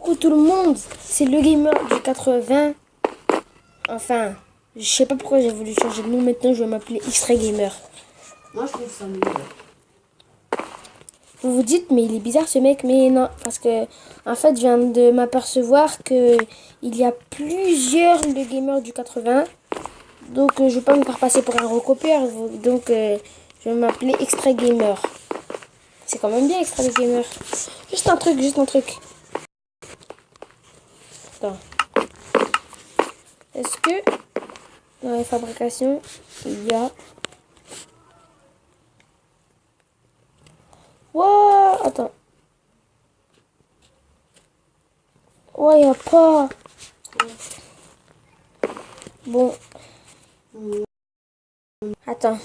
Coucou tout le monde, c'est le gamer du 80. Enfin, je sais pas pourquoi j'ai voulu changer de nom. Maintenant, je vais m'appeler X-Ray Gamer. Moi, je trouve ça mieux. Vous vous dites, mais il est bizarre ce mec. Mais non, parce que en fait, je viens de m'apercevoir que il y a plusieurs le gamer du 80. Donc, je vais pas me faire passer pour un recopieur. Donc, je vais m'appeler X-Ray Gamer. C'est quand même bien X-Ray Gamer. Juste un truc, juste un truc. Attends. Est-ce que dans les fabrications, il y a... Wow, attends. Ouais, il n'y a pas... Bon. Attends.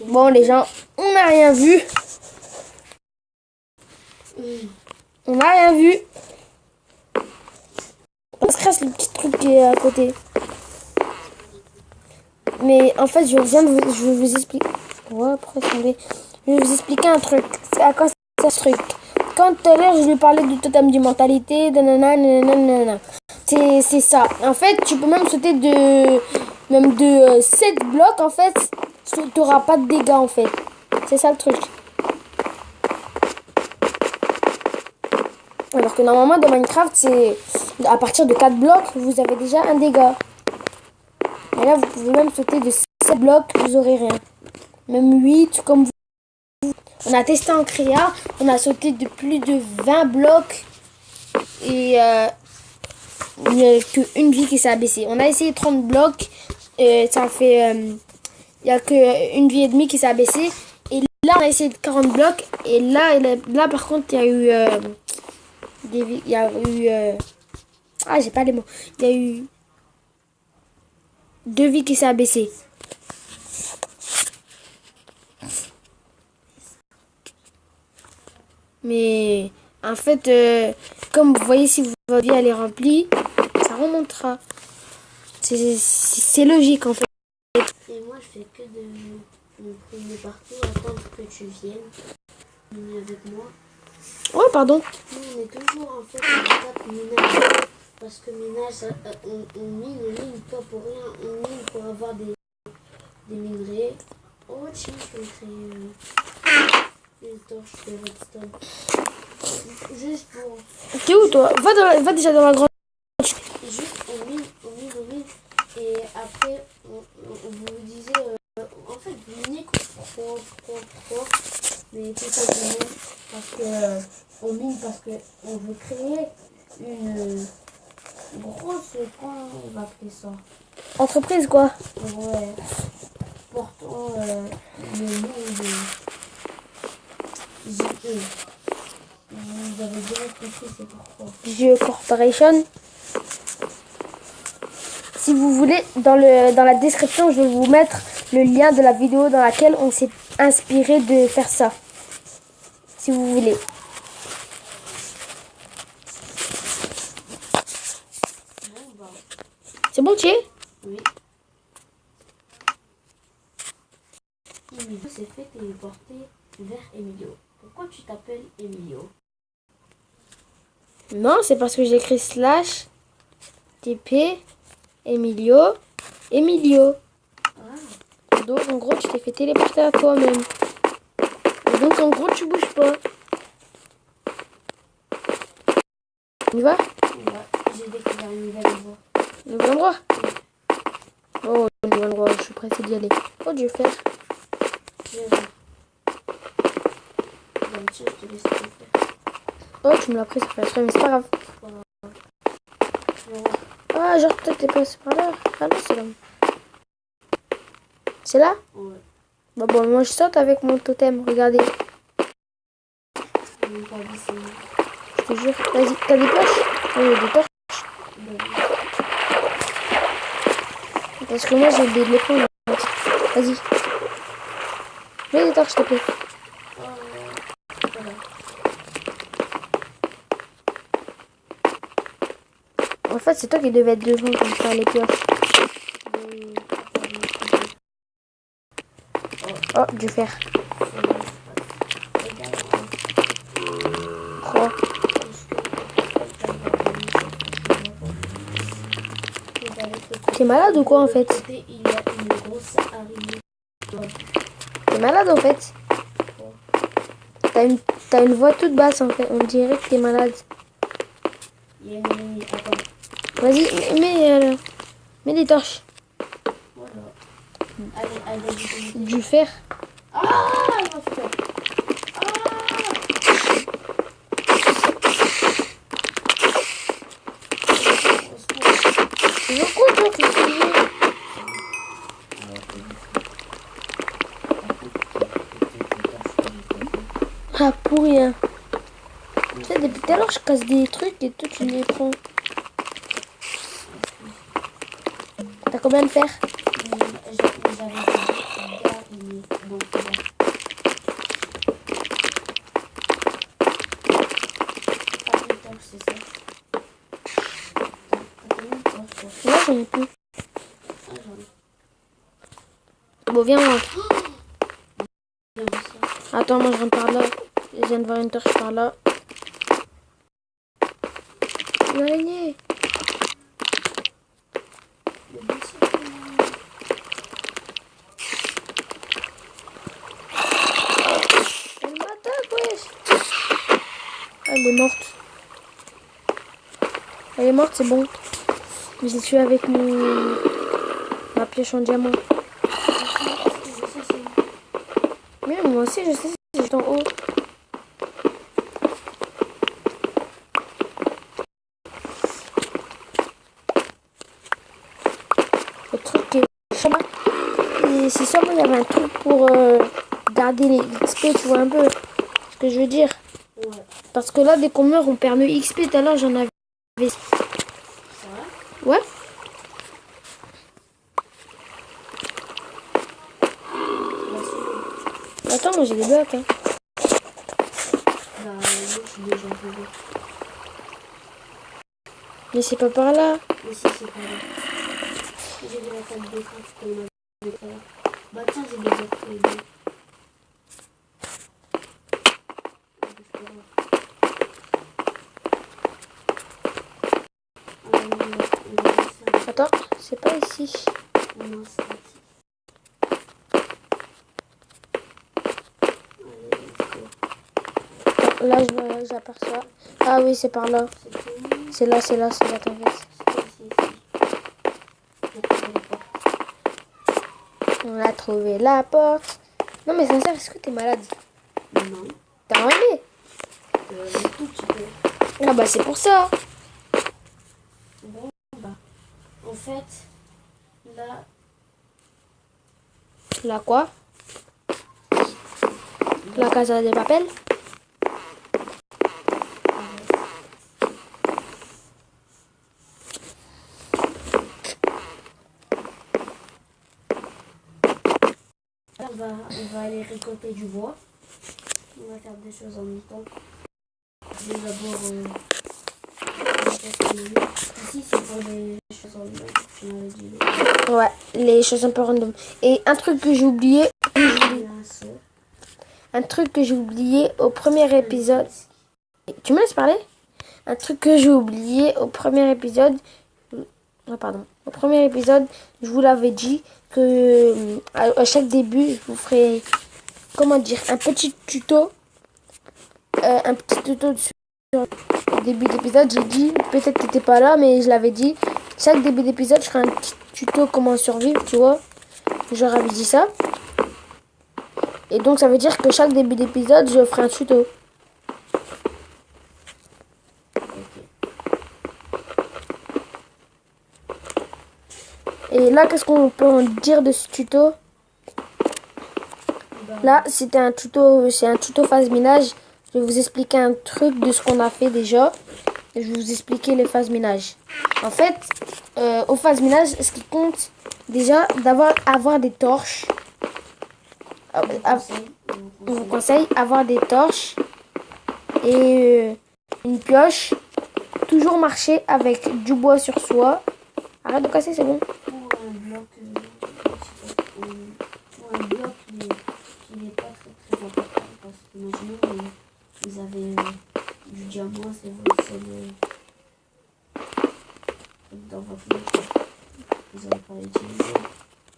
Bon, les gens, on n'a rien vu. On n'a rien vu. On se casse le petit truc qui est à côté. Mais en fait, je vais vous expliquer. Ouais, pourquoi c'est tombé? Je vais vous expliquer un truc. C'est à quoi ça ce truc? Quand tout à l'heure, je lui parlais du totem d'immortalité, c'est ça. En fait, tu peux même sauter de 7 blocs, en fait. Tu n'auras pas de dégâts, en fait. C'est ça le truc. Alors que normalement, dans Minecraft, c'est à partir de 4 blocs, vous avez déjà un dégât. Et là, vous pouvez même sauter de 7 blocs, vous aurez rien. Même 8, comme vous. On a testé en créa, on a sauté de plus de 20 blocs. Et il n'y a qu'une vie qui s'est abaissée. On a essayé 30 blocs, ça fait... il n'y a qu'une vie et demie qui s'est abaissée. Et là, on a essayé de 40 blocs. Et là par contre, il y a eu... il y a eu... ah, j'ai pas les mots. Il y a eu 2 vies qui s'est abaissée. Mais en fait, comme vous voyez, si votre vie elle est remplie, ça remontera. C'est logique en fait. Et moi, je fais que de me promener partout, attendre que tu viennes miner avec moi. Oh, pardon. Nous, on est toujours en fait en étape minage. Parce que minage, on mine pas pour rien. On mine pour avoir des minerais. Oh, tiens, je vais créer une torche de redstone. Juste pour... T'es où toi? Va déjà dans la grande. Juste, on mine. Et après, on vous disait... en fait, vous minez quoi. Mais tout simplement parce que... on mine parce qu'on veut créer une grosse... Comment on va appeler ça? Entreprise quoi? Ouais. Portant le nom de JE. Vous avez bien compris c'est pourquoi. Jeux Corporation. Si vous voulez, dans la description, je vais vous mettre le lien de la vidéo dans laquelle on s'est inspiré de faire ça. Si vous voulez. C'est bon, tu es? Oui. Emilio s'est fait téléporter vers Emilio. Pourquoi tu t'appelles Emilio? Non, c'est parce que j'ai écrit slash TP Emilio. Ah. Donc en gros, tu t'es fait téléporter à toi-même. Et donc en gros, tu bouges pas. On y va? Ouais, j'ai découvert une nouvelle voie. Le nouvel endroit? Oh, le nouvel endroit, je suis pressée d'y aller. Oh, Dieu faire. Viens voir. Bon, tiens, je te laisse le faire. Oh, tu me l'as pris, ça fait exprès, mais c'est pas grave. Viens voir. Ah, genre, peut-être t'es passé par là. Ah non, c'est là. C'est là? Ouais. Bah bon, moi je saute avec mon totem, regardez. Je n'ai pas dit c'est... Je te jure. Vas-y, t'as des torches? Oui, il y a des torches. Parce que moi j'ai oublié de les prendre. Vas-y. Mets des torches, s'il te plaît. Voilà. En fait, c'est toi qui devais être devant comme ça, les pioches. Oh, du fer. Regarde, 3. T'es malade ou quoi en fait? Il y a une grosse araignée. T'es malade en fait? T'as une voix toute basse en fait. On dirait que t'es malade. Il y a une araignée. Attends. Vas-y, mets des torches. Voilà. Allez, Du fer. Ah, il m'a fait peur. Je compte que Ah, pour rien. Tu sais, depuis tout à l'heure, je casse des trucs et toi, tu les prends. T'as combien de fer? Là, j'en ai plus. Bon, viens, on rentre. Attends, moi, je rentre par là. Je viens de voir une torche par là. Une araignée. Elle m'attaque, wesh. Elle est morte. Elle est morte, c'est bon. Je l'ai tuée avec ma pioche en diamant. Mais moi aussi, je sais, c'est juste en haut. Le truc est sûrement... Et c'est sûrement il y avait un truc pour garder les XP, tu vois un peu ce que je veux dire. Ouais. Parce que là, dès qu'on meurt, on perd nos XP. Tout à l'heure, j'en avais... C'est vrai? Ouais. Attends, moi j'ai des blocs. Hein. Bah, moi, je suis déjà arrivée. Mais c'est pas par là. Mais si, c'est pas là. J'ai de la table de craft qu'on avait tout à l'heure. Bah, tiens, j'ai déjà pris les deux. Attends, c'est pas ici. Non, c'est pas ici. Là, j'aperçois. Ah oui, c'est par là. C'est là, t'inquiète. On a trouvé la porte. Non, mais sincère, est-ce que t'es malade? Non. T'as enlevé? Tout petit peu. Ah bah, c'est pour ça. Bon, bah. En fait, là. Là, quoi? La Casa de Papel? On va aller récolter du bois. On va faire des choses en même temps. Je vais d'abord. Ici, c'est pour les choses en même temps. Tu m'avais dit. Ouais, les choses un peu random. Et un truc que j'ai oublié. Un truc que j'ai oublié au premier épisode. Tu me laisses parler? Un truc que j'ai oublié au premier épisode. Ah, pardon. Au premier épisode, je vous l'avais dit que à chaque début, je vous ferai, comment dire, un petit tuto. Un petit tuto sur le début d'épisode. J'ai dit, peut-être que t'étais pas là, mais je l'avais dit. Chaque début d'épisode, je ferai un petit tuto comment survivre, tu vois. J'aurais dit ça. Et donc, ça veut dire que chaque début d'épisode, je ferai un tuto. Et là, qu'est-ce qu'on peut en dire de ce tuto? Là, c'est un tuto phase minage. Je vais vous expliquer un truc de ce qu'on a fait déjà. Et je vais vous expliquer les phases minage. En fait, aux phases minage, ce qui compte déjà, avoir des torches. On vous conseille avoir des torches et une pioche. Toujours marcher avec du bois sur soi. Arrête de casser, c'est bon. Ou un bloc. Ou un bloc, mais vous avez du diamant, c'est le dans votre livre. Vous n'allez pas l'utiliser.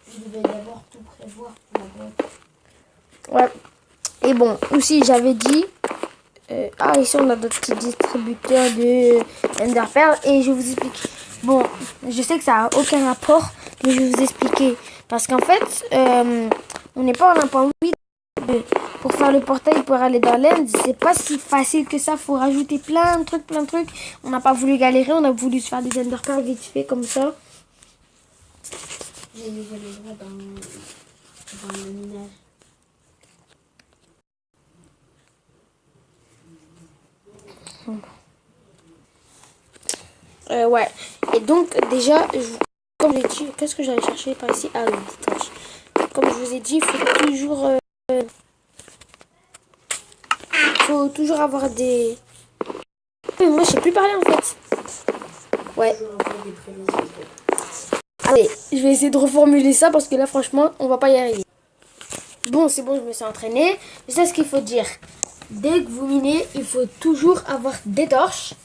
Vous devez d'abord tout prévoir pour la boîte. Ouais. Et bon, aussi j'avais dit... ici on a notre petit distributeur de Ender Pearl et je vous explique. Bon, je sais que ça n'a aucun rapport, mais je vais vous expliquer. Parce qu'en fait, on n'est pas en 1.8. Pour faire le portail, pour aller dans l'end, c'est pas si facile que ça. Faut rajouter plein de trucs. On n'a pas voulu galérer, on a voulu se faire des Ender Pearl vite fait comme ça. J'ai déjà les droits dans le minage. Ouais. Et donc, déjà, comme j'ai dit, qu'est-ce que j'allais chercher par ici? Ah oui, des torches. Comme je vous ai dit, il faut toujours avoir des... Mais moi, je sais plus parler en fait. Ouais. Allez, je vais essayer de reformuler ça parce que là, franchement, on va pas y arriver. Bon, c'est bon, je me suis entraînée. Mais c'est ce qu'il faut dire. Dès que vous minez, il faut toujours avoir des torches,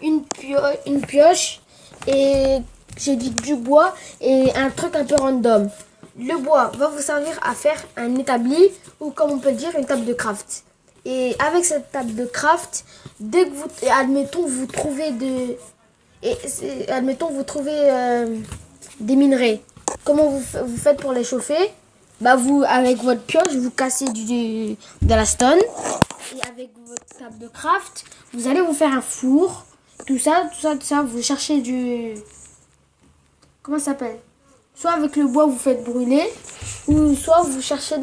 une pioche et j'ai dit du bois et un truc un peu random. Le bois va vous servir à faire un établi ou comme on peut dire une table de craft. Et avec cette table de craft, dès que vous, admettons, vous trouvez des minerais. Comment vous faites pour les chauffer? Bah vous, avec votre pioche, vous cassez de la stone. Et avec votre table de craft, vous allez vous faire un four. Tout ça, vous cherchez du... Comment ça s'appelle? Soit avec le bois, vous faites brûler. Ou soit vous cherchez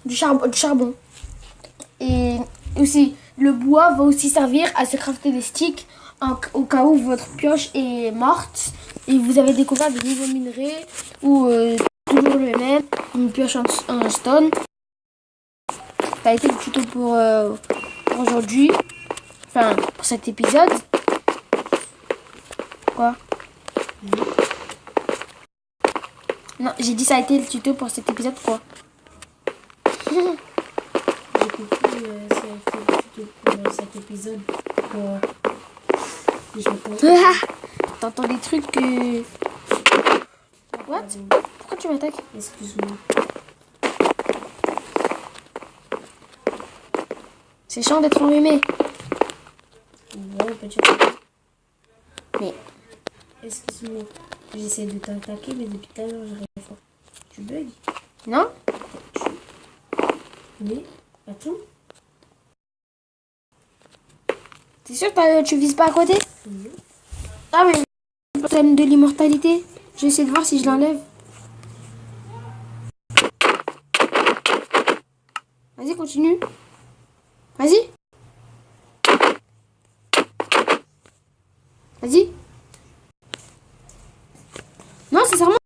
du charbon. Et aussi, le bois va aussi servir à se crafter des sticks au cas où votre pioche est morte et vous avez découvert de nouveaux minerais ou toujours le même, une pioche en stone. Ça a été le tuto pour aujourd'hui, enfin pour cet épisode. Quoi? Non, j'ai dit ça a été le tuto pour cet épisode quoi. J'ai compris, ça a été le tuto pour cet épisode. T'entends des trucs que... What? Pourquoi tu m'attaques? Excuse-moi. C'est chiant d'être enrhumé. Ouais, peut-être. Mais... Excuse-moi. J'essaie de t'attaquer, mais depuis tout à l'heure, j'arrive pas. Tu bugs? Non? Mais, attends. T'es sûr que tu vises pas à côté? Oui. Ah mais... Le thème de l'immortalité. Je vais essayer de voir si je l'enlève. Vas-y, continue. Vas-y. Vas-y. Non, sincèrement.